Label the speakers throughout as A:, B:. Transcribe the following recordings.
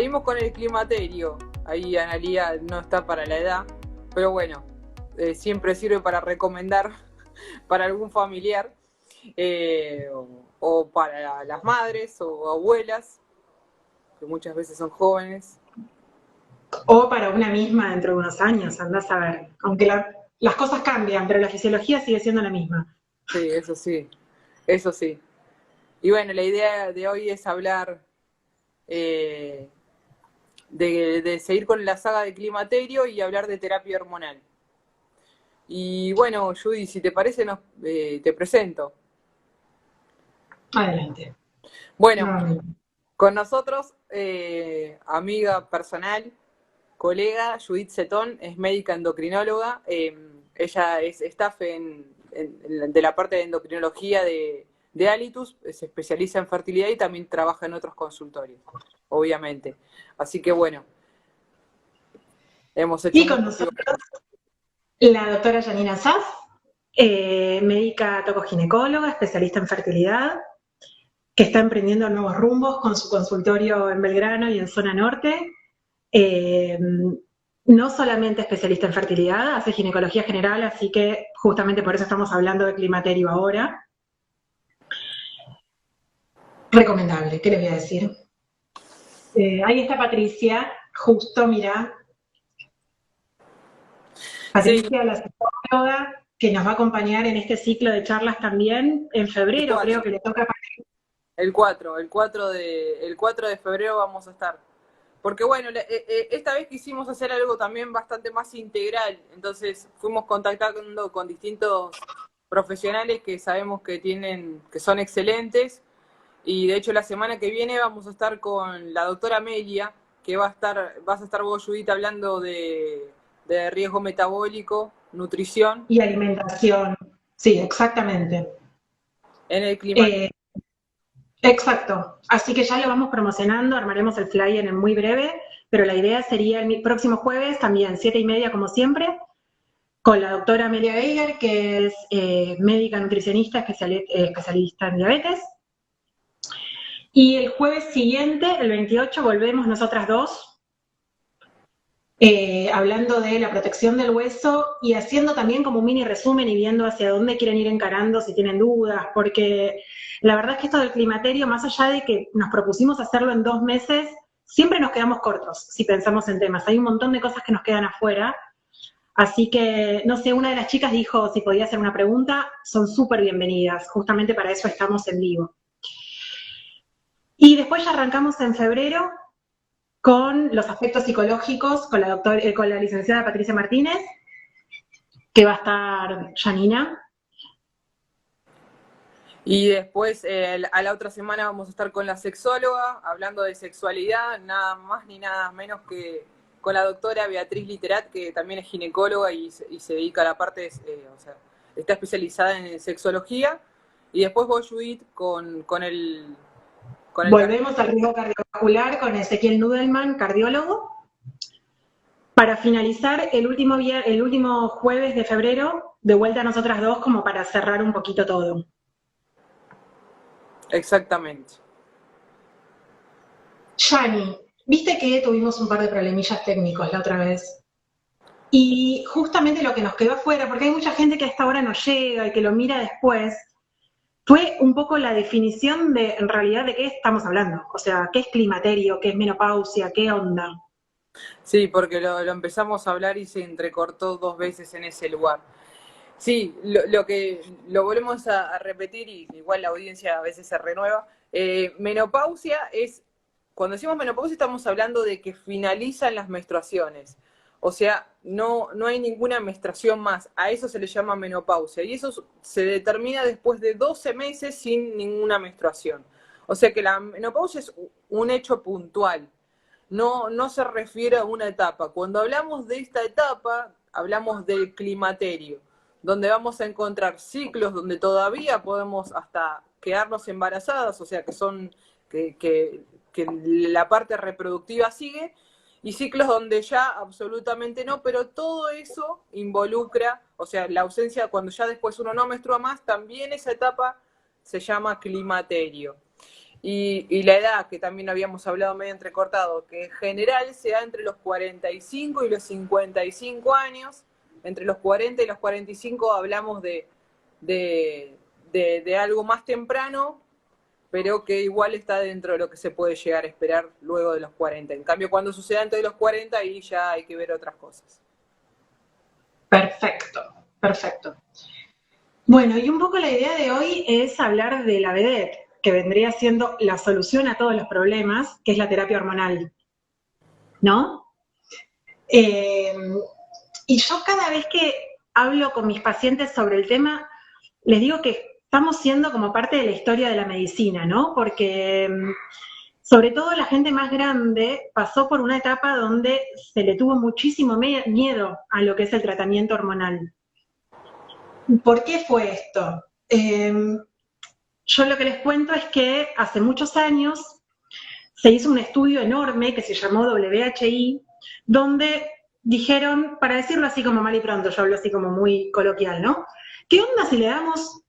A: venimos con el climaterio. Ahí Analía no está para la edad, pero bueno, siempre sirve para recomendar para algún familiar, o para las madres o abuelas, que muchas veces son jóvenes.
B: O para una misma dentro de unos años, andás a ver. Aunque las cosas cambian, pero la fisiología sigue siendo la misma.
A: Sí, eso sí, eso sí. Y bueno, la idea de hoy es hablar, eh, de seguir con la saga de climaterio y hablar de terapia hormonal. Y bueno, Judy, si te parece, te presento.
B: Adelante.
A: Bueno,
B: Nuevamente.
A: con nosotros, amiga personal, colega, Judith Cetón, es médica endocrinóloga. Ella es staff de la parte de endocrinología de Alitus, se especializa en fertilidad y también trabaja en otros consultorios, obviamente. Así que bueno, hemos hecho
B: Y
A: un
B: con
A: recorrido.
B: nosotros la doctora Janina Sass, médica tocoginecóloga, especialista en fertilidad, que está emprendiendo nuevos rumbos con su consultorio en Belgrano y en zona norte. Eh, no solamente especialista en fertilidad, hace ginecología general, así que justamente por eso estamos hablando de climaterio ahora. Recomendable, ¿qué les voy a decir? Ahí está Patricia, justo, mira,
A: Sí,
B: Patricia, la psicóloga, que nos va a acompañar en este ciclo de charlas también. En
A: el
B: febrero creo
A: 4,
B: que le toca.
A: el 4 de febrero vamos a estar. Porque bueno, esta vez quisimos hacer algo también bastante más integral, entonces fuimos contactando con distintos profesionales que sabemos que son excelentes, y de hecho la semana que viene vamos a estar con la doctora Amelia, que vas a estar vos, Judith, hablando de riesgo metabólico, nutrición,
B: Y alimentación, sí, exactamente.
A: en el climaterio.
B: Eh, exacto. Así que ya lo vamos promocionando, armaremos el flyer en muy breve, pero la idea sería el próximo jueves, también 7:30 como siempre, con la doctora Amelia Geiger, que es médica nutricionista especialista en diabetes. Y el jueves siguiente, el 28, volvemos nosotras dos, hablando de la protección del hueso y haciendo también como un mini resumen y viendo hacia dónde quieren ir encarando, si tienen dudas, porque la verdad es que esto del climaterio, más allá de que nos propusimos hacerlo en 2 meses, siempre nos quedamos cortos si pensamos en temas. Hay un montón de cosas que nos quedan afuera. Así que, no sé, una de las chicas dijo si podía hacer una pregunta, son súper bienvenidas, justamente para eso estamos en vivo. Y después ya arrancamos en febrero con los aspectos psicológicos, con la licenciada Patricia Martínez, que va a estar Janina.
A: Y después, a la otra semana vamos a estar con la sexóloga, hablando de sexualidad, nada más ni nada menos que con la doctora Beatriz Literat, que también es ginecóloga y se dedica a la parte, o sea, está especializada en sexología. Y después vos, Judith, con el
B: Volvemos al riesgo cardiovascular con Ezequiel Nudelman, cardiólogo, para finalizar el último jueves de febrero, de vuelta a nosotras dos, como para cerrar un poquito todo.
A: exactamente.
B: Yani, viste que tuvimos un par de problemillas técnicos la otra vez. Y justamente lo que nos quedó afuera, porque hay mucha gente que a esta hora no llega y que lo mira después, fue un poco la definición de, en realidad, de qué estamos hablando. O sea, qué es climaterio, qué es menopausia, qué onda.
A: Sí, porque lo empezamos a hablar y se entrecortó 2 veces en ese lugar. Sí, lo que lo volvemos a repetir, y igual la audiencia a veces se renueva. Menopausia es, cuando decimos menopausia estamos hablando de que finalizan las menstruaciones. O sea, no hay ninguna menstruación más. A eso se le llama menopausia. Y eso se determina después de 12 meses sin ninguna menstruación. O sea que la menopausia es un hecho puntual. No se refiere a una etapa. Cuando hablamos de esta etapa, hablamos del climaterio, donde vamos a encontrar ciclos donde todavía podemos hasta quedarnos embarazadas, o sea que la parte reproductiva sigue, y ciclos donde ya absolutamente no, pero todo eso involucra, o sea, la ausencia, cuando ya después uno no menstrua más, también esa etapa se llama climaterio. y la edad, que también habíamos hablado medio entrecortado, que en general se da entre los 45 y los 55 años. Entre los 40 y los 45 hablamos de algo más temprano, pero que igual está dentro de lo que se puede llegar a esperar luego de los 40. En cambio, cuando sucede antes de los 40, ahí ya hay que ver otras cosas.
B: Perfecto, perfecto. Bueno, y un poco la idea de hoy es hablar de la vedette, que vendría siendo la solución a todos los problemas, que es la terapia hormonal, ¿no? Eh, y yo cada vez que hablo con mis pacientes sobre el tema, les digo que estamos siendo como parte de la historia de la medicina, ¿no? Porque sobre todo la gente más grande pasó por una etapa donde se le tuvo muchísimo miedo a lo que es el tratamiento hormonal. ¿Por qué fue esto? Yo lo que les cuento es que hace muchos años se hizo un estudio enorme que se llamó WHI, donde dijeron, para decirlo así como mal y pronto, yo hablo así como muy coloquial, ¿no? ¿Qué onda si le damos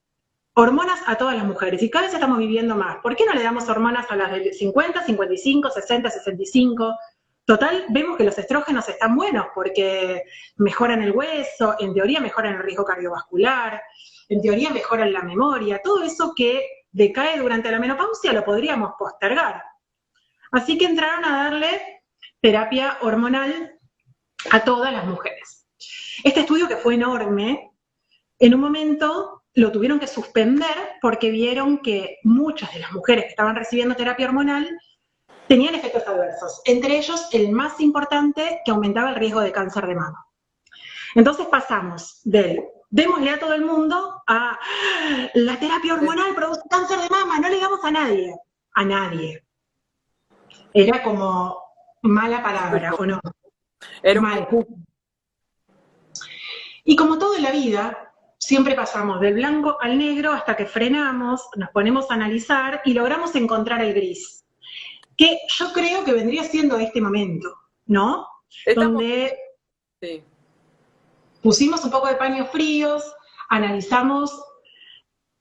B: hormonas a todas las mujeres? Y cada vez estamos viviendo más. ¿Por qué no le damos hormonas a las de 50, 55, 60, 65? Total, vemos que los estrógenos están buenos porque mejoran el hueso, en teoría mejoran el riesgo cardiovascular, en teoría mejoran la memoria, todo eso que decae durante la menopausia lo podríamos postergar. Así que entraron a darle terapia hormonal a todas las mujeres. Este estudio, que fue enorme, en un momento lo tuvieron que suspender porque vieron que muchas de las mujeres que estaban recibiendo terapia hormonal tenían efectos adversos, entre ellos el más importante, que aumentaba el riesgo de cáncer de mama. Entonces pasamos del démosle a todo el mundo a la terapia hormonal produce cáncer de mama, no le damos a nadie. A nadie. Era como mala palabra, ¿o no?
A: Era
B: Mal.
A: un...
B: Y como todo en la vida, siempre pasamos del blanco al negro hasta que frenamos, nos ponemos a analizar y logramos encontrar el gris, que yo creo que vendría siendo este momento, ¿no?
A: Estamos...
B: Donde
A: Sí.
B: pusimos un poco de paños fríos, analizamos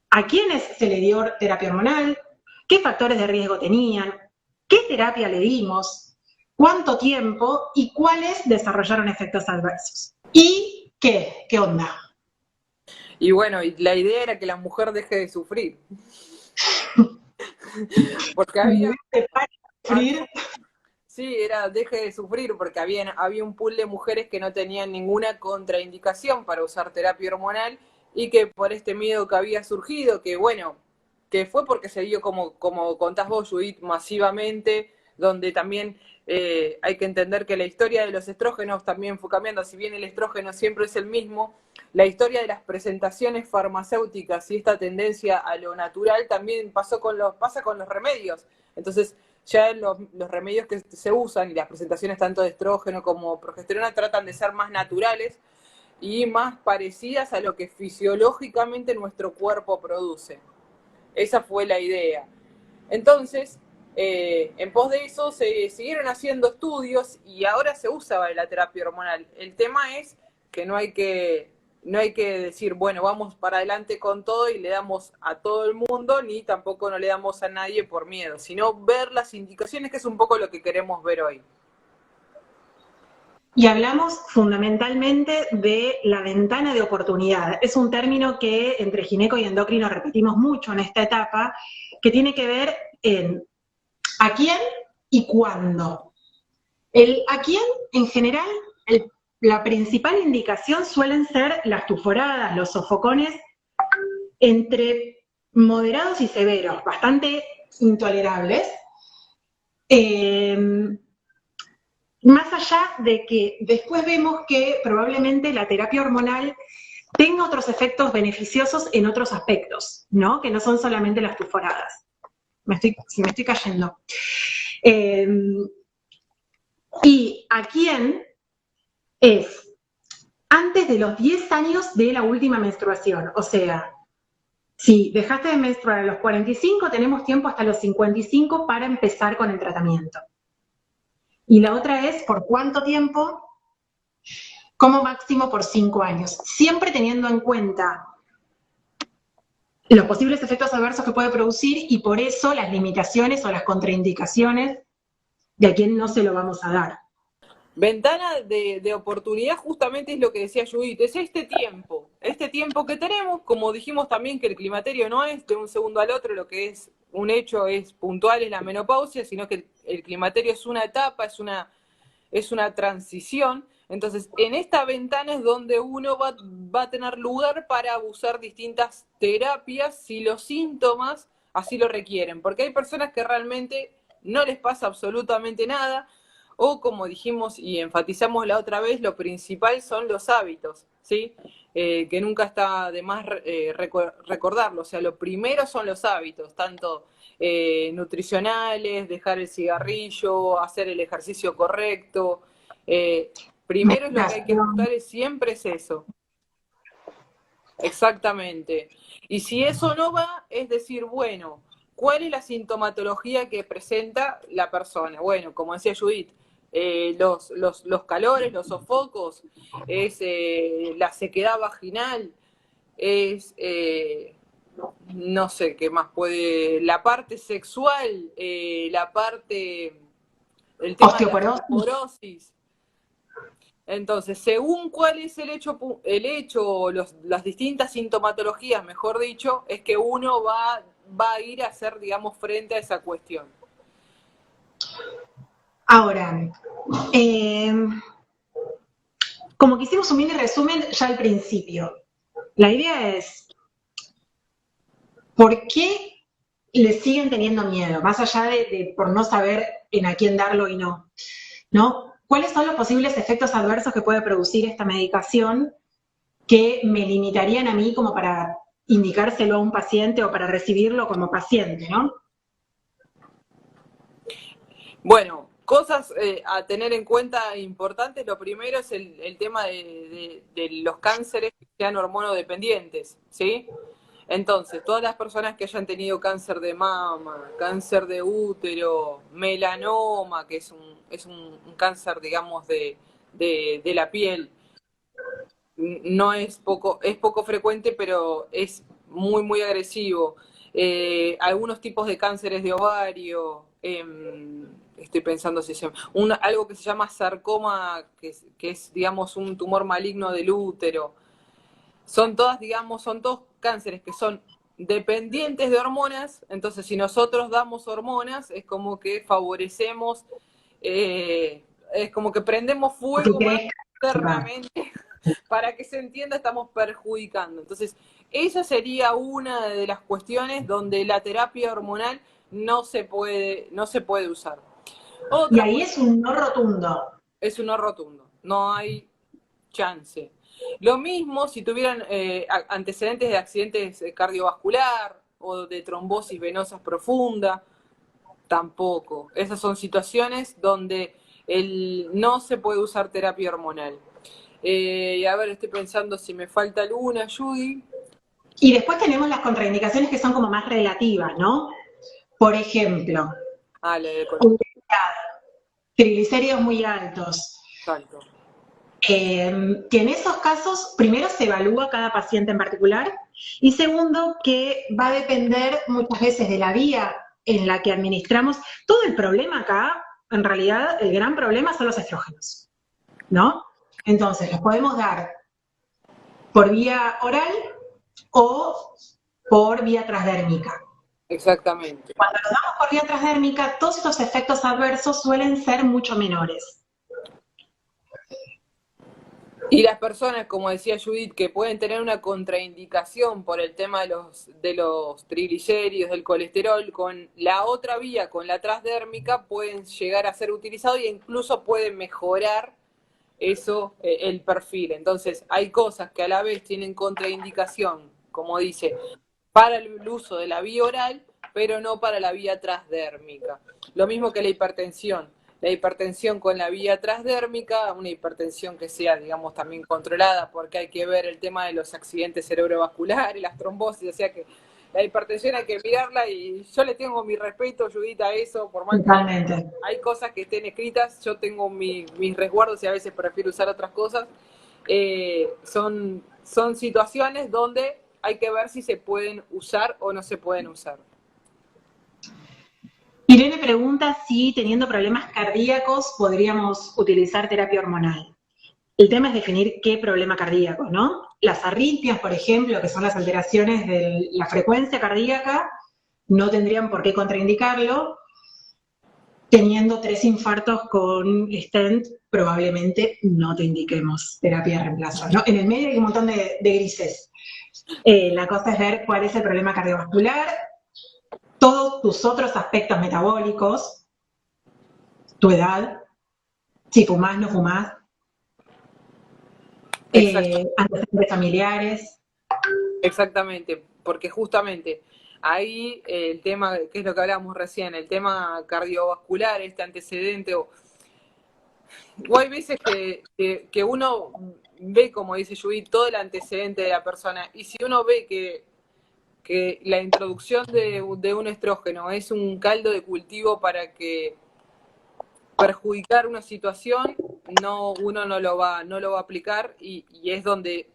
B: a quiénes se le dio terapia hormonal, qué factores de riesgo tenían, qué terapia le dimos, cuánto tiempo y cuáles desarrollaron efectos adversos. ¿Y qué? ¿Qué onda?
A: Y bueno, y la idea era que la mujer deje de sufrir. Porque había... Sí, era deje de sufrir, porque había un pool de mujeres que no tenían ninguna contraindicación para usar terapia hormonal y que por este miedo que había surgido, que bueno, que fue porque se dio como contás vos, Judith, masivamente, donde también hay que entender que la historia de los estrógenos también fue cambiando, si bien el estrógeno siempre es el mismo, la historia de las presentaciones farmacéuticas y esta tendencia a lo natural también pasa con los remedios. Entonces, ya los remedios que se usan y las presentaciones tanto de estrógeno como progesterona tratan de ser más naturales y más parecidas a lo que fisiológicamente nuestro cuerpo produce. Esa fue la idea. Entonces, en pos de eso se siguieron haciendo estudios y ahora se usa la terapia hormonal. El tema es que no hay que decir, bueno, vamos para adelante con todo y le damos a todo el mundo, ni tampoco no le damos a nadie por miedo, sino ver las indicaciones, que es un poco lo que queremos ver hoy.
B: Y hablamos fundamentalmente de la ventana de oportunidad. Es un término que entre gineco y endocrino repetimos mucho en esta etapa, que tiene que ver en a quién y cuándo. El a quién, en general, la principal indicación suelen ser las tuforadas, los sofocones, entre moderados y severos, bastante intolerables. Más allá de que después vemos que probablemente la terapia hormonal tenga otros efectos beneficiosos en otros aspectos, ¿no? Que no son solamente las tuforadas. Me estoy cayendo. ¿Y a quién es? Antes de los 10 años de la última menstruación. O sea, si dejaste de menstruar a los 45, tenemos tiempo hasta los 55 para empezar con el tratamiento. Y la otra es, ¿por cuánto tiempo? Como máximo por 5 años. Siempre teniendo en cuenta los posibles efectos adversos que puede producir y por eso las limitaciones o las contraindicaciones de a quién no se lo vamos a dar.
A: Ventana de oportunidad justamente es lo que decía Judith, es este tiempo que tenemos, como dijimos también que el climaterio no es de un segundo al otro, lo que es un hecho es puntual, es la menopausia, sino que el climaterio es una etapa, es una transición. Entonces, en esta ventana es donde uno va a tener lugar para usar distintas terapias si los síntomas así lo requieren, porque hay personas que realmente no les pasa absolutamente nada, o como dijimos y enfatizamos la otra vez, lo principal son los hábitos, ¿sí? Que nunca está de más recordarlo, o sea, lo primero son los hábitos, tanto nutricionales, dejar el cigarrillo, hacer el ejercicio correcto. Primero es lo que hay que buscar, siempre es eso. Exactamente. Y si eso no va, es decir, bueno, ¿cuál es la sintomatología que presenta la persona? Bueno, como decía Judith, los calores, los sofocos, es la sequedad vaginal, es, no sé qué más puede, la parte sexual, la parte, el tema de la osteoporosis. Entonces, según cuál es el hecho, las distintas sintomatologías, mejor dicho, es que uno va a ir a hacer, digamos, frente a esa cuestión.
B: Ahora, como que hicimos un mini resumen ya al principio, la idea es, ¿por qué le siguen teniendo miedo? Más allá de por no saber en a quién darlo y no, ¿no? ¿Cuáles son los posibles efectos adversos que puede producir esta medicación que me limitarían a mí como para indicárselo a un paciente o para recibirlo como paciente, ¿no?
A: Bueno, cosas a tener en cuenta importantes. Lo primero es el tema de los cánceres que sean hormonodependientes, ¿sí? Entonces, todas las personas que hayan tenido cáncer de mama, cáncer de útero, melanoma, que es un cáncer, digamos, de la piel, no es poco frecuente, pero es muy, muy agresivo. Algunos tipos de cánceres de ovario, estoy pensando si se algo que se llama sarcoma, que es, digamos, un tumor maligno del útero. Son todas, digamos, son todos cánceres que son dependientes de hormonas, entonces si nosotros damos hormonas, es como que favorecemos, es como que prendemos fuego más internamente. Para que se entienda, estamos perjudicando. Entonces, esa sería una de las cuestiones donde la terapia hormonal no se puede usar.
B: Y ahí es un no rotundo.
A: Es un no rotundo. No hay chance. Lo mismo si tuvieran antecedentes de accidentes cardiovascular o de trombosis venosas profunda, tampoco. Esas son situaciones donde no se puede usar terapia hormonal. A ver, estoy pensando si me falta alguna, Judy.
B: Y después tenemos las contraindicaciones que son como más relativas, ¿no? Por ejemplo, triglicéridos muy altos.
A: Exacto.
B: Que en esos casos, primero se evalúa cada paciente en particular y segundo, que va a depender muchas veces de la vía en la que administramos. Todo el problema acá, en realidad, el gran problema son los estrógenos, ¿no? Entonces, los podemos dar por vía oral o por vía transdérmica.
A: Exactamente.
B: Cuando los damos por vía transdérmica, todos estos efectos adversos suelen ser mucho menores.
A: Y las personas, como decía Judith, que pueden tener una contraindicación por el tema de los triglicéridos, del colesterol, con la otra vía, con la transdérmica, pueden llegar a ser utilizados e incluso pueden mejorar eso, el perfil. Entonces, hay cosas que a la vez tienen contraindicación, como dice, para el uso de la vía oral, pero no para la vía transdérmica. Lo mismo que la hipertensión. La hipertensión con la vía transdérmica, una hipertensión que sea, digamos, también controlada, porque hay que ver el tema de los accidentes cerebrovasculares, las trombosis, o sea que la hipertensión hay que mirarla y yo le tengo mi respeto, Judith, a eso, por más que hay cosas que estén escritas, yo tengo mis resguardos y a veces prefiero usar otras cosas. Son situaciones donde hay que ver si se pueden usar o no se pueden usar.
B: Irene pregunta si teniendo problemas cardíacos podríamos utilizar terapia hormonal. El tema es definir qué problema cardíaco, ¿no? Las arritmias, por ejemplo, que son las alteraciones de la frecuencia cardíaca, no tendrían por qué contraindicarlo. Teniendo 3 infartos con stent, probablemente no te indiquemos terapia de reemplazo, ¿no? En el medio hay un montón de grises. La cosa es ver cuál es el problema cardiovascular, todos tus otros aspectos metabólicos, tu edad, si fumás, no fumás,
A: Exacto.
B: antecedentes familiares.
A: Exactamente, porque justamente ahí el tema, que es lo que hablábamos recién, el tema cardiovascular, este antecedente, o hay veces que uno ve, como dice Judith, todo el antecedente de la persona, y si uno ve que la introducción de un estrógeno es un caldo de cultivo para que perjudicar una situación, uno no lo va a aplicar, y es donde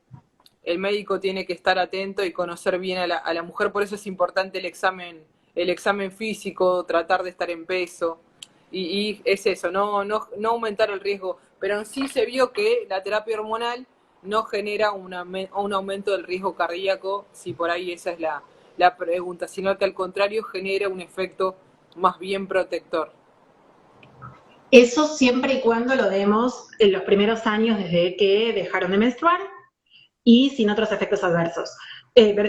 A: el médico tiene que estar atento y conocer bien a la mujer, por eso es importante el examen físico, tratar de estar en peso, y es eso, no aumentar el riesgo, pero en sí se vio que la terapia hormonal no genera un aumento del riesgo cardíaco, si por ahí esa es la pregunta, sino que al contrario genera un efecto más bien protector.
B: Eso siempre y cuando lo demos en los primeros años desde que dejaron de menstruar y sin otros efectos adversos,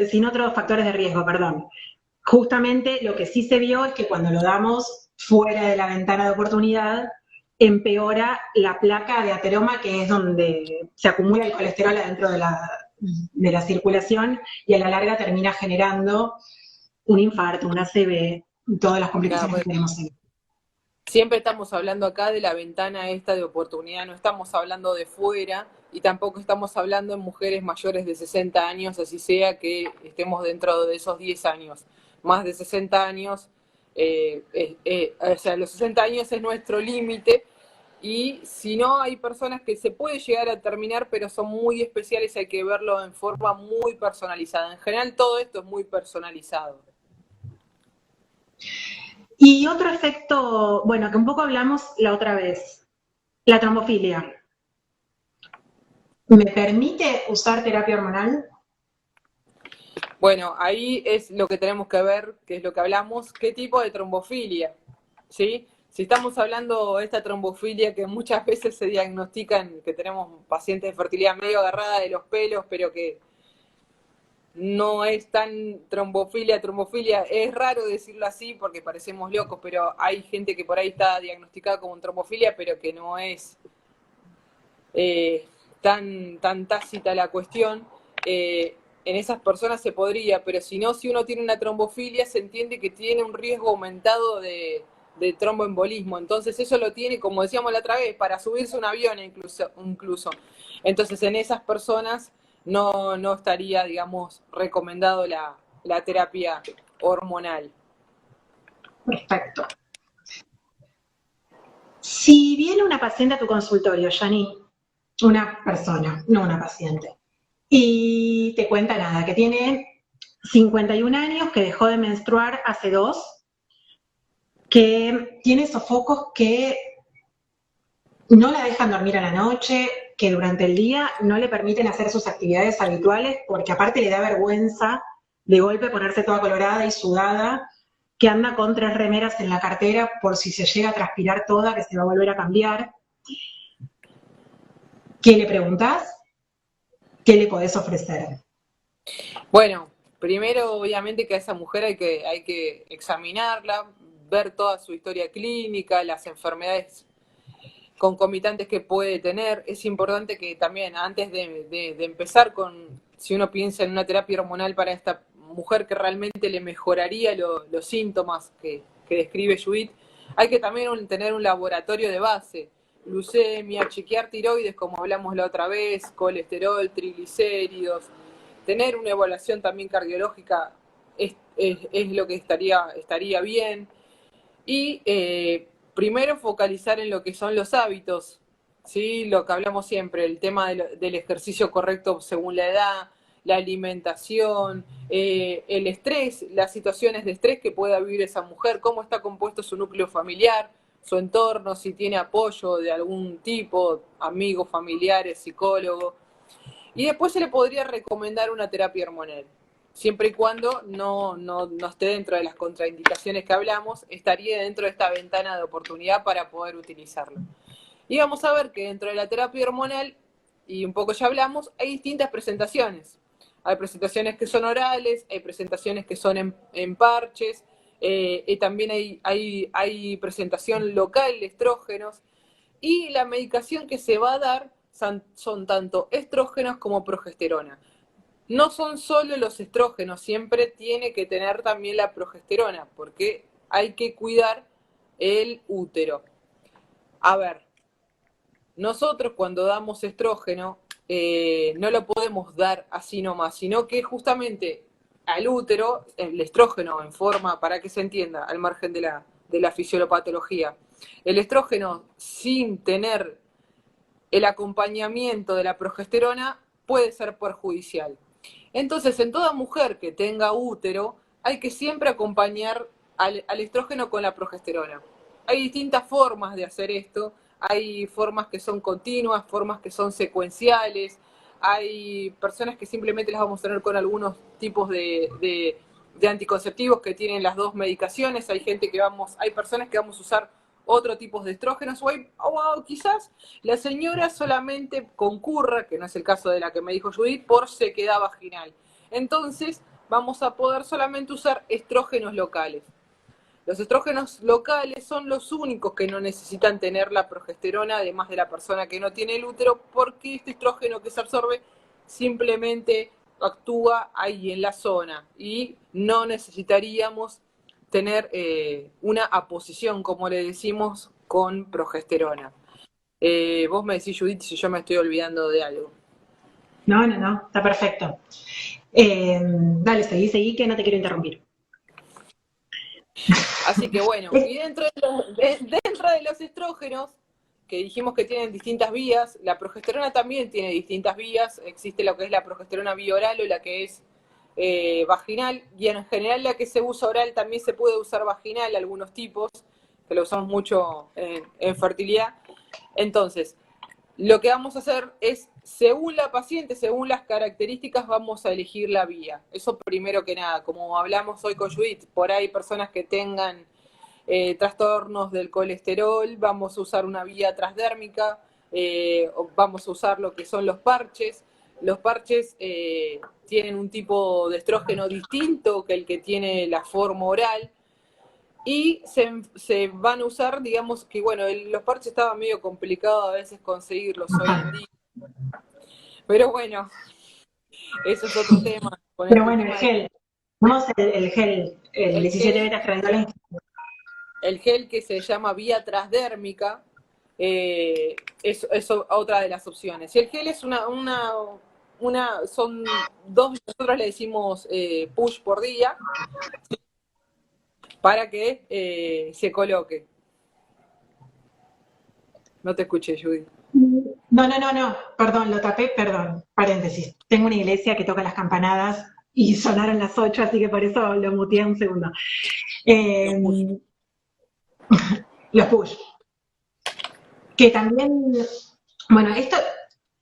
B: sin otros factores de riesgo, perdón. Justamente lo que sí se vio es que cuando lo damos fuera de la ventana de oportunidad, empeora la placa de ateroma, que es donde se acumula el colesterol adentro de la circulación y a la larga termina generando un infarto, una ACV, todas las
A: Nada,
B: complicaciones que
A: pues,
B: tenemos ahí.
A: siempre estamos hablando acá de la ventana esta de oportunidad, no estamos hablando de fuera y tampoco estamos hablando en mujeres mayores de 60 años, así sea que estemos dentro de esos 10 años. Más de 60 años, o sea, los 60 años es nuestro límite, y si no, hay personas que se puede llegar a terminar, pero son muy especiales, hay que verlo en forma muy personalizada. En general todo esto es muy personalizado.
B: Y otro efecto, bueno, que un poco hablamos la otra vez, la trombofilia. ¿Me permite usar terapia hormonal?
A: Bueno, ahí es lo que tenemos que ver, que es lo que hablamos, qué tipo de trombofilia, ¿sí? Si estamos hablando de esta trombofilia que muchas veces se diagnostican, que tenemos pacientes de fertilidad medio agarrada de los pelos, pero que no es tan trombofilia, es raro decirlo así porque parecemos locos, pero hay gente que por ahí está diagnosticada como trombofilia, pero que no es eh, tan tácita la cuestión. En esas personas se podría, pero si no, si uno tiene una trombofilia, se entiende que tiene un riesgo aumentado de tromboembolismo. Entonces eso lo tiene, como decíamos la otra vez, para subirse a un avión incluso. Entonces en esas personas no estaría, digamos, recomendado la terapia hormonal.
B: Perfecto. Si viene una paciente a tu consultorio, Yani, una persona, no una paciente, y te cuenta nada, que tiene 51 años, que dejó de menstruar hace 2, que tiene sofocos que no la dejan dormir a la noche, que durante el día no le permiten hacer sus actividades habituales, porque aparte le da vergüenza de golpe ponerse toda colorada y sudada, que anda con 3 remeras en la cartera por si se llega a transpirar toda, que se va a volver a cambiar. ¿Qué le preguntás? ¿Qué le podés ofrecer?
A: Bueno, primero obviamente que a esa mujer hay que examinarla, ver toda su historia clínica, las enfermedades concomitantes que puede tener. Es importante que también antes de empezar si uno piensa en una terapia hormonal para esta mujer que realmente le mejoraría los síntomas que describe Judith, hay que también tener un laboratorio de base, glucemia, chequear tiroides como hablamos la otra vez, colesterol, triglicéridos, tener una evaluación también cardiológica es lo que estaría bien. Y primero focalizar en lo que son los hábitos, ¿sí? Lo que hablamos siempre, el tema del ejercicio correcto según la edad, la alimentación, el estrés, las situaciones de estrés que pueda vivir esa mujer, cómo está compuesto su núcleo familiar, su entorno, si tiene apoyo de algún tipo, amigos, familiares, psicólogo. Y después se le podría recomendar una terapia hormonal. Siempre y cuando no esté dentro de las contraindicaciones que hablamos, estaría dentro de esta ventana de oportunidad para poder utilizarlo. Y vamos a ver que dentro de la terapia hormonal, y un poco ya hablamos, hay distintas presentaciones. Hay presentaciones que son orales, hay presentaciones que son en parches, y también hay presentación local de estrógenos, y la medicación que se va a dar son tanto estrógenos como progesterona. No son solo los estrógenos, siempre tiene que tener también la progesterona, porque hay que cuidar el útero. A ver, nosotros cuando damos estrógeno, no lo podemos dar así nomás, sino que justamente al útero, el estrógeno en forma, para que se entienda, al margen de la fisiopatología, el estrógeno sin tener el acompañamiento de la progesterona puede ser perjudicial. Entonces, en toda mujer que tenga útero, hay que siempre acompañar al estrógeno con la progesterona. Hay distintas formas de hacer esto, hay formas que son continuas, formas que son secuenciales, hay personas que simplemente las vamos a tener con algunos tipos de anticonceptivos que tienen las dos medicaciones, hay personas que vamos a usar otro tipo de estrógenos, o quizás la señora solamente concurra, que no es el caso de la que me dijo Judith, por sequedad vaginal. Entonces vamos a poder solamente usar estrógenos locales. Los estrógenos locales son los únicos que no necesitan tener la progesterona, además de la persona que no tiene el útero, porque este estrógeno que se absorbe simplemente actúa ahí en la zona y no necesitaríamos tener una aposición, como le decimos, con progesterona. Vos me decís, Judith, si yo me estoy olvidando de algo.
B: No, está perfecto. Dale, seguí, que no te quiero interrumpir.
A: Así que bueno, y dentro de los estrógenos, que dijimos que tienen distintas vías, la progesterona también tiene distintas vías, existe lo que es la progesterona bioral o la que es vaginal, y en general la que se usa oral también se puede usar vaginal, algunos tipos, que lo usamos mucho en fertilidad. Entonces, lo que vamos a hacer es, según la paciente, según las características, vamos a elegir la vía. Eso primero que nada, como hablamos hoy con Judith, por ahí personas que tengan trastornos del colesterol, vamos a usar una vía transdérmica, vamos a usar lo que son los parches. Los parches tienen un tipo de estrógeno distinto que el que tiene la forma oral, y se van a usar, digamos que, bueno, los parches estaban medio complicado a veces conseguirlos hoy en día, pero bueno, eso es otro tema.
B: Pero bueno, el gel, tenemos el gel, el
A: El
B: 17
A: gel,
B: beta hydroxy.
A: el gel que se llama vía transdérmica, es otra de las opciones. Y el gel es son dos, nosotros le decimos push por día, para que se coloque. No te escuché, Judy.
B: No, perdón, lo tapé, perdón, paréntesis. Tengo una iglesia que toca las campanadas y sonaron las 8, así que por eso lo muteé un segundo.
A: Los push.
B: Los push. Que también, bueno, esto,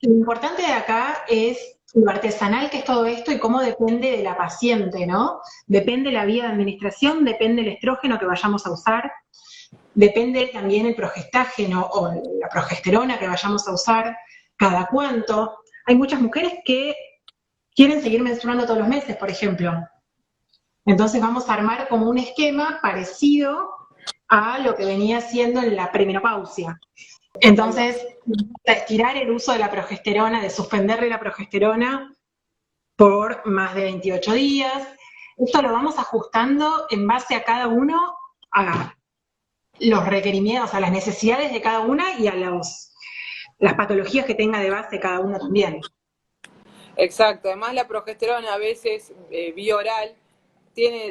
B: lo importante de acá es lo artesanal que es todo esto y cómo depende de la paciente, ¿no? Depende la vía de administración, depende el estrógeno que vayamos a usar, depende también el progestágeno o la progesterona que vayamos a usar, cada cuánto. Hay muchas mujeres que quieren seguir menstruando todos los meses, por ejemplo. Entonces vamos a armar como un esquema parecido a lo que venía haciendo en la premenopausia. Entonces, estirar el uso de la progesterona, de suspenderle la progesterona por más de 28 días. Esto lo vamos ajustando en base a cada uno, a los requerimientos, a las necesidades de cada una y a las patologías que tenga de base cada uno también.
A: Exacto, además la progesterona a veces vía oral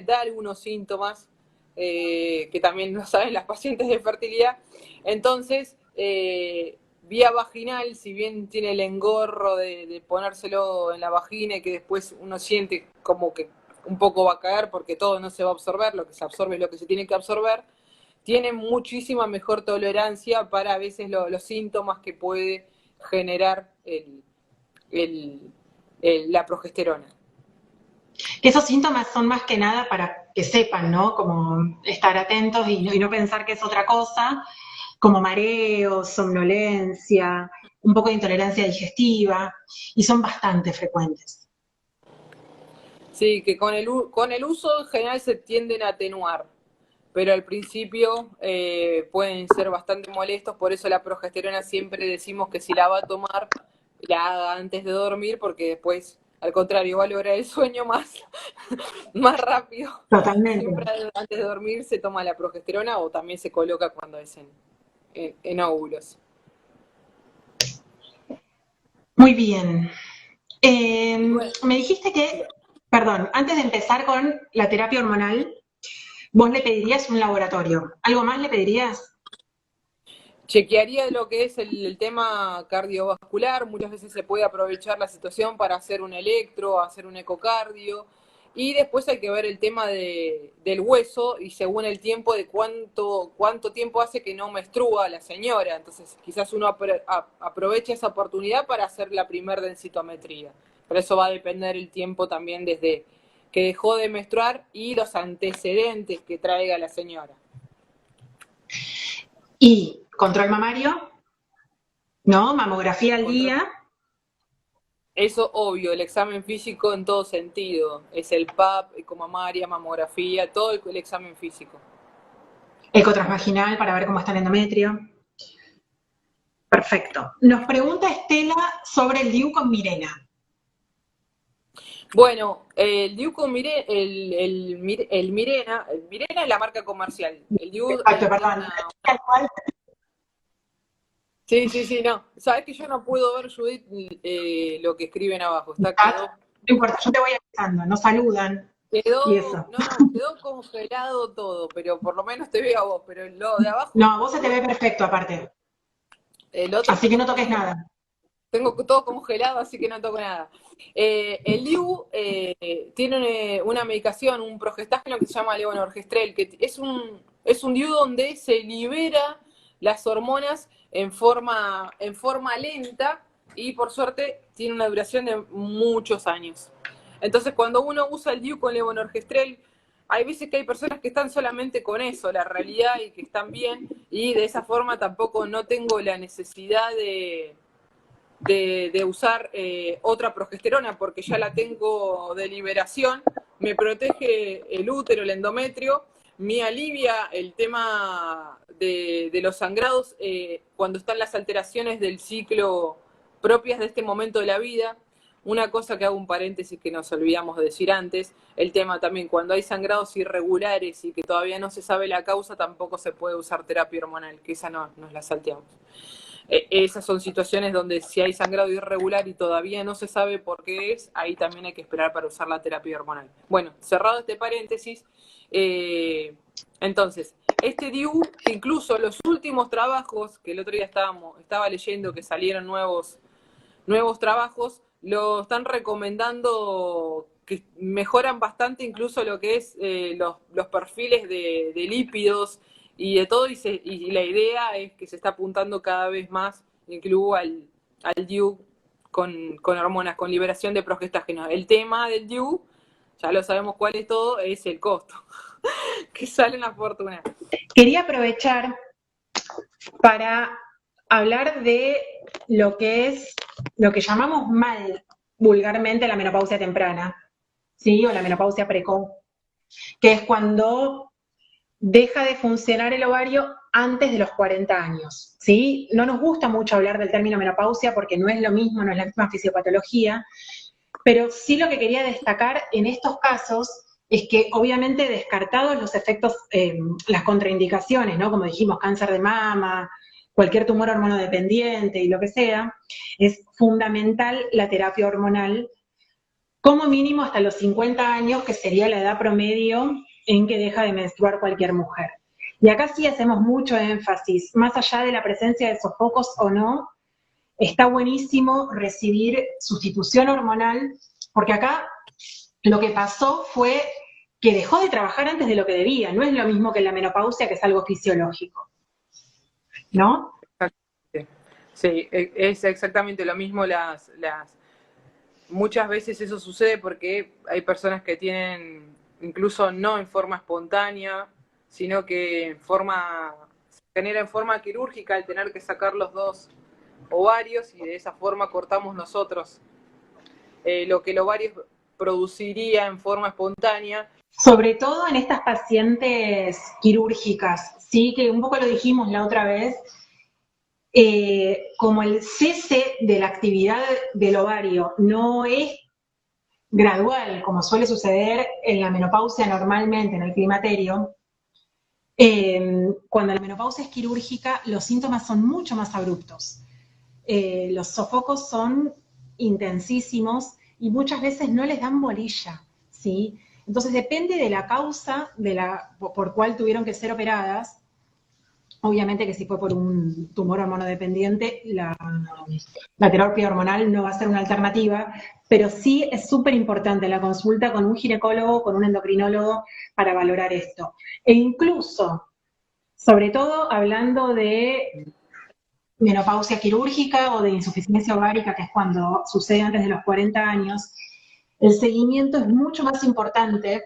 A: da algunos síntomas que también no saben las pacientes de fertilidad. Entonces, vía vaginal, si bien tiene el engorro de ponérselo en la vagina y que después uno siente como que un poco va a caer porque todo no se va a absorber, lo que se absorbe es lo que se tiene que absorber, tiene muchísima mejor tolerancia para a veces los síntomas que puede generar el, la progesterona.
B: Que esos síntomas son más que nada para que sepan, ¿no? Como estar atentos y no pensar que es otra cosa, como mareos, somnolencia, un poco de intolerancia digestiva, y son bastante frecuentes.
A: Sí, que con el uso en general se tienden a atenuar, pero al principio pueden ser bastante molestos, por eso la progesterona siempre decimos que si la va a tomar, la haga antes de dormir, porque después, al contrario, va a lograr el sueño más, más rápido.
B: Totalmente.
A: Siempre antes de dormir se toma la progesterona o también se coloca cuando es en óvulos.
B: Muy bien.
A: Y bueno,
B: Me dijiste que, perdón, antes de empezar con la terapia hormonal, vos le pedirías un laboratorio. ¿Algo más le pedirías?
A: chequearía lo que es el tema cardiovascular, muchas veces se puede aprovechar la situación para hacer un electro, hacer un ecocardio, y después hay que ver el tema del hueso y según el tiempo de cuánto tiempo hace que no menstrua la señora, entonces quizás uno aproveche esa oportunidad para hacer la primer densitometría, pero eso va a depender el tiempo también desde que dejó de menstruar y los antecedentes que traiga la señora.
B: Y control mamario, ¿no? Mamografía al
A: Control.
B: día.
A: Eso obvio, el examen físico en todo sentido. Es el PAP, ecomamaria, mamografía, todo el examen físico.
B: Eco transvaginal para ver cómo está el endometrio. Perfecto. Nos pregunta Estela sobre el DIU con Mirena.
A: Bueno, el Diu con el Mirena es la marca comercial. El Diu
B: Exacto,
A: tiene
B: perdón.
A: una...
B: Tal cual.
A: Sí, sí, sí, no. Sabes que yo no puedo ver, Judith, lo que escriben abajo.
B: No importa, yo te voy avisando, nos saludan y eso.
A: Quedó congelado todo, pero por lo menos te veo a vos. Pero lo de abajo,
B: No, a vos se te ve perfecto aparte,
A: el otro
B: así que
A: tengo
B: no toques nada.
A: tengo todo congelado, así que no toco nada. El DIU tiene una medicación, un progestágeno que se llama levonorgestrel, que es un DIU donde se libera las hormonas en forma lenta y por suerte tiene una duración de muchos años. Entonces cuando uno usa el DIU con levonorgestrel, hay veces que hay personas que están solamente con eso, la realidad, y que están bien, y de esa forma tampoco no tengo la necesidad de usar otra progesterona porque ya la tengo de liberación, me protege el útero, el endometrio, me alivia el tema de los sangrados cuando están las alteraciones del ciclo propias de este momento de la vida. Una cosa que hago un paréntesis que nos olvidamos de decir antes, el tema también, cuando hay sangrados irregulares y que todavía no se sabe la causa, tampoco se puede usar terapia hormonal, que esa no, nos la salteamos. Esas son situaciones donde si hay sangrado irregular y todavía no se sabe por qué es, ahí también hay que esperar para usar la terapia hormonal. Bueno, cerrado este paréntesis, entonces, este DIU, que incluso los últimos trabajos, que el otro día estaba leyendo que salieron nuevos trabajos, lo están recomendando que mejoran bastante incluso lo que es los perfiles de lípidos y de todo, y la idea es que se está apuntando cada vez más, incluso al DIU con hormonas, con liberación de progestágenos. El tema del DIU, ya lo sabemos cuál es todo, es el costo, que sale una fortuna.
B: Quería aprovechar para hablar de lo que es, lo que llamamos mal vulgarmente la menopausia temprana, ¿sí? O la menopausia precoz, que es cuando deja de funcionar el ovario antes de los 40 años, ¿sí? No nos gusta mucho hablar del término menopausia porque no es lo mismo, no es la misma fisiopatología, pero sí lo que quería destacar en estos casos es que obviamente descartados los efectos, las contraindicaciones, ¿no? Como dijimos, cáncer de mama, cualquier tumor hormonodependiente y lo que sea, es fundamental la terapia hormonal, como mínimo hasta los 50 años, que sería la edad promedio en que deja de menstruar cualquier mujer. Y acá sí hacemos mucho énfasis, más allá de la presencia de sofocos o no, está buenísimo recibir sustitución hormonal, porque acá lo que pasó fue que dejó de trabajar antes de lo que debía. No es lo mismo que la menopausia, que es algo fisiológico, ¿no?
A: Sí, es exactamente lo mismo. Muchas veces eso sucede porque hay personas que tienen, incluso no en forma espontánea, sino que se genera en forma quirúrgica al tener que sacar los dos ovarios, y de esa forma cortamos nosotros lo que el ovario produciría en forma espontánea.
B: Sobre todo en estas pacientes quirúrgicas, sí, que un poco lo dijimos la otra vez, como el cese de la actividad del ovario no es gradual, como suele suceder en la menopausia normalmente, en el climaterio, cuando la menopausia es quirúrgica, los síntomas son mucho más abruptos. Los sofocos son intensísimos y muchas veces no les dan bolilla, ¿sí? Entonces depende de la causa por cual tuvieron que ser operadas. Obviamente que si fue por un tumor hormonodependiente, la terapia hormonal no va a ser una alternativa, pero sí es súper importante la consulta con un ginecólogo, con un endocrinólogo, para valorar esto. E incluso, sobre todo hablando de menopausia quirúrgica o de insuficiencia ovárica, que es cuando sucede antes de los 40 años, el seguimiento es mucho más importante,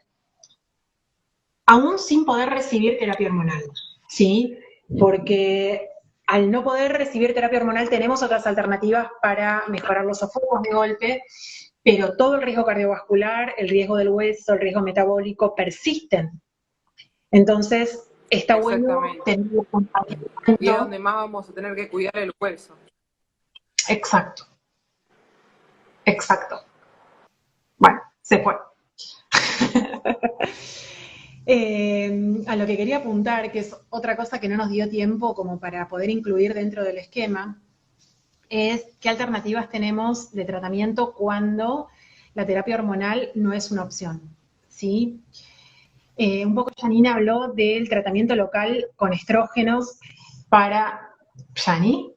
B: aún sin poder recibir terapia hormonal, ¿sí? Porque al no poder recibir terapia hormonal tenemos otras alternativas para mejorar los sofocos de golpe, pero todo el riesgo cardiovascular, el riesgo del hueso, el riesgo metabólico persisten. Entonces, está bueno tener un acompañamiento.
A: Y es donde más vamos a tener que cuidar el hueso.
B: Exacto. Exacto. Bueno, se fue. A lo que quería apuntar, que es otra cosa que no nos dio tiempo como para poder incluir dentro del esquema, es qué alternativas tenemos de tratamiento cuando la terapia hormonal no es una opción, ¿sí? Un poco Janine habló del tratamiento local con estrógenos para... ¿Yani?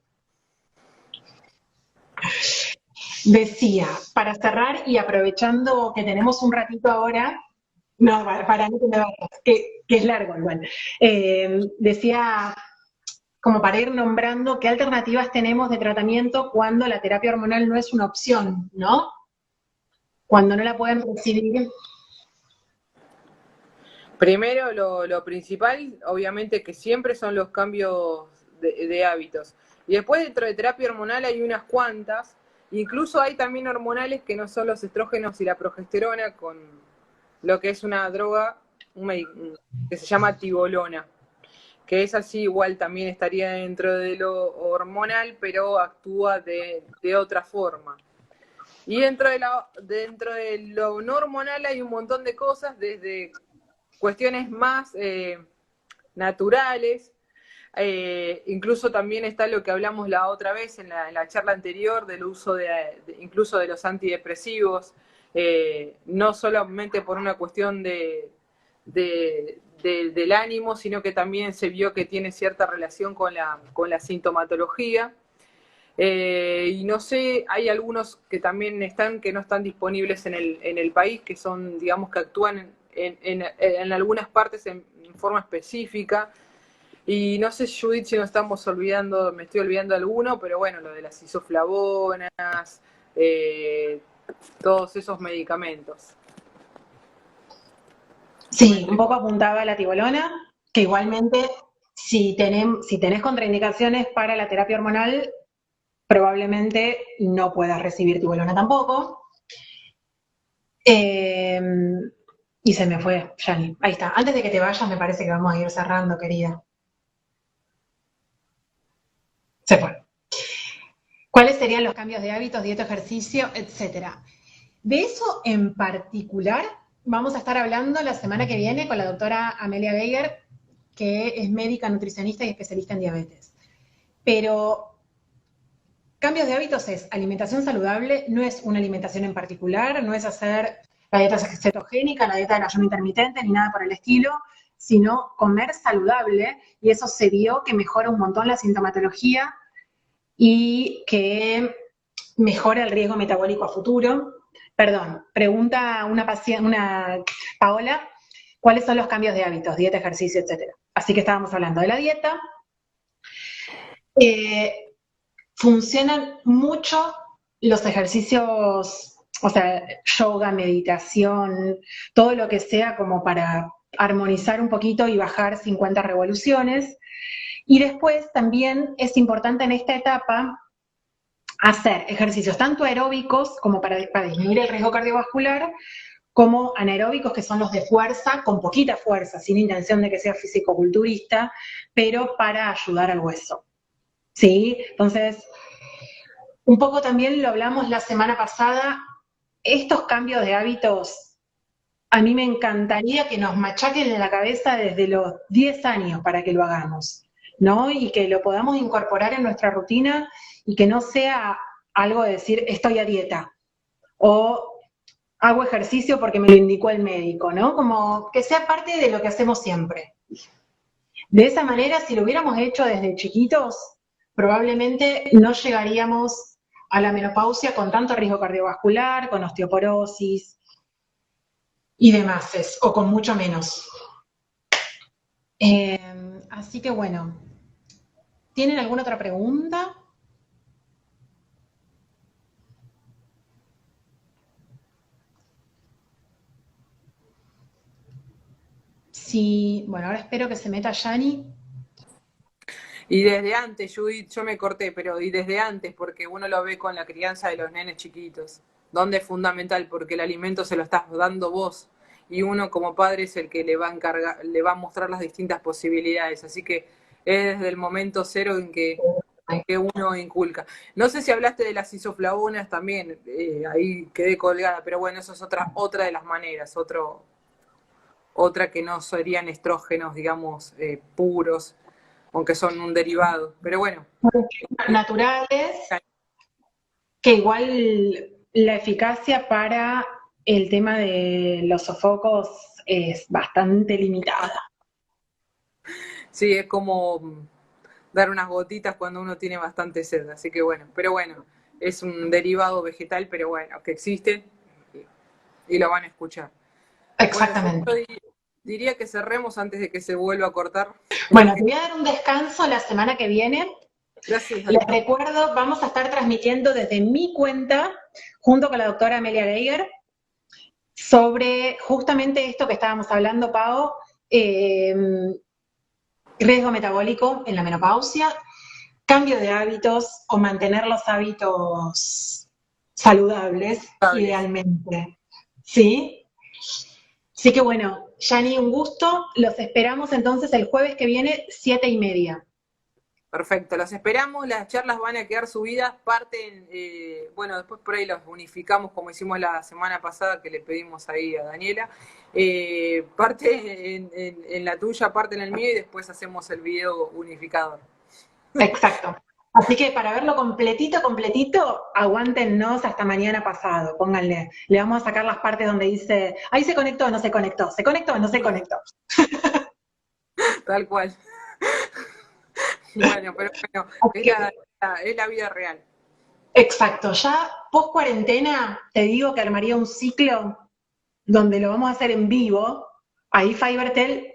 B: Decía, para cerrar y aprovechando que tenemos un ratito ahora, no, para no te me vayas, que es largo igual. Decía, como para ir nombrando, qué alternativas tenemos de tratamiento cuando la terapia hormonal no es una opción, ¿no? Cuando no la pueden recibir.
A: Primero, lo principal, obviamente, que siempre son los cambios de hábitos. Y después, dentro de terapia hormonal hay unas cuantas. Incluso hay también hormonales que no son los estrógenos y la progesterona, con lo que es una droga que se llama tibolona, que es así, igual también estaría dentro de lo hormonal, pero actúa de otra forma. Y dentro de lo no hormonal hay un montón de cosas, desde cuestiones más naturales, incluso también está lo que hablamos la otra vez en la charla anterior del uso incluso de los antidepresivos, no solamente por una cuestión del ánimo, sino que también se vio que tiene cierta relación con la sintomatología. Y no sé, hay algunos que también que no están disponibles en el país, que son, digamos, que actúan en algunas partes en forma específica. Y no sé, Judith, si nos estamos olvidando, me estoy olvidando alguno, pero bueno, lo de las isoflavonas, todos esos medicamentos.
B: Sí, un poco apuntaba a la tibolona, que igualmente, si tenés contraindicaciones para la terapia hormonal, probablemente no puedas recibir tibolona tampoco. Y se me fue, Yani. Ahí está. Antes de que te vayas, me parece que vamos a ir cerrando, querida. Se fue. ¿Cuáles serían los cambios de hábitos, dieta, ejercicio, etcétera? De eso en particular vamos a estar hablando la semana que viene con la doctora Amelia Geiger, que es médica, nutricionista y especialista en diabetes. Pero cambios de hábitos es alimentación saludable, no es una alimentación en particular, no es hacer la dieta cetogénica, la dieta del ayuno intermitente, ni nada por el estilo, sino comer saludable, y eso se vio que mejora un montón la sintomatología y que mejora el riesgo metabólico a futuro. Perdón, pregunta una Paola, ¿cuáles son los cambios de hábitos, dieta, ejercicio, etcétera? Así que estábamos hablando de la dieta. Funcionan mucho los ejercicios, o sea, yoga, meditación, todo lo que sea como para armonizar un poquito y bajar 50 revoluciones. Y después también es importante en esta etapa hacer ejercicios tanto aeróbicos como para disminuir el riesgo cardiovascular, como anaeróbicos, que son los de fuerza, con poquita fuerza, sin intención de que sea fisicoculturista, pero para ayudar al hueso. ¿Sí? Entonces, un poco también lo hablamos la semana pasada, estos cambios de hábitos, a mí me encantaría que nos machaquen en la cabeza desde los 10 años para que lo hagamos, ¿no? Y que lo podamos incorporar en nuestra rutina y que no sea algo de decir, estoy a dieta, o hago ejercicio porque me lo indicó el médico, ¿no? Como que sea parte de lo que hacemos siempre. De esa manera, si lo hubiéramos hecho desde chiquitos, probablemente no llegaríamos a la menopausia con tanto riesgo cardiovascular, con osteoporosis y demás, o con mucho menos. Así que bueno, ¿tienen alguna otra pregunta? Sí, bueno, ahora espero que se meta Yani.
A: Y desde antes, Judith, yo me corté, pero y desde antes, porque uno lo ve con la crianza de los nenes chiquitos, donde es fundamental, porque el alimento se lo estás dando vos, y uno como padre es el que le va a encargar, le va a mostrar las distintas posibilidades, así que es desde el momento cero en que uno inculca. No sé si hablaste de las isoflavonas también, ahí quedé colgada, pero bueno, eso es otra de las maneras, otra que no serían estrógenos, digamos, puros, aunque son un derivado, pero bueno.
B: Naturales, que igual la eficacia para el tema de los sofocos es bastante limitada.
A: Sí, es como dar unas gotitas cuando uno tiene bastante sed, así que bueno, pero bueno, es un derivado vegetal, pero bueno, que existe y lo van a escuchar.
B: Exactamente.
A: Bueno, diría que cerremos antes de que se vuelva a cortar.
B: Bueno, te voy a dar un descanso la semana que viene.
A: Gracias.
B: Les recuerdo, vamos a estar transmitiendo desde mi cuenta, junto con la doctora Amelia Geiger, sobre justamente esto que estábamos hablando, Pau, riesgo metabólico en la menopausia, cambio de hábitos o mantener los hábitos saludables, idealmente. ¿Sí? Así que bueno, Yani, un gusto. Los esperamos entonces el jueves que viene, 7:30.
A: Perfecto, los esperamos, las charlas van a quedar subidas, parten, bueno, después por ahí los unificamos como hicimos la semana pasada que le pedimos ahí a Daniela, parte en la tuya, parte en el mío y después hacemos el video unificador.
B: Exacto. Así que para verlo completito, aguántennos hasta mañana pasado, pónganle, le vamos a sacar las partes donde dice, ahí se conectó o no se conectó, se conectó o no se conectó.
A: Tal cual. Bueno, pero bueno, es la vida real.
B: Exacto, ya post cuarentena te digo que armaría un ciclo donde lo vamos a hacer en vivo, ahí Fivertel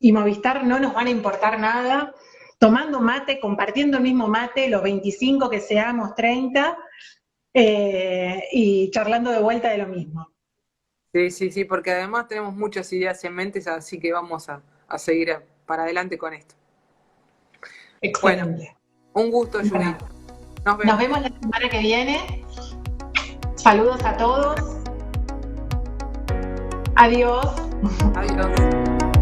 B: y Movistar no nos van a importar nada, tomando mate, compartiendo el mismo mate, los 25 que seamos, 30, y charlando de vuelta de lo mismo.
A: Sí, porque además tenemos muchas ideas en mente, así que vamos a seguir para adelante con esto.
B: Excelente.
A: Bueno, un gusto, Judith.
B: Nos vemos la semana que viene. Saludos a todos. Adiós.
A: Adiós.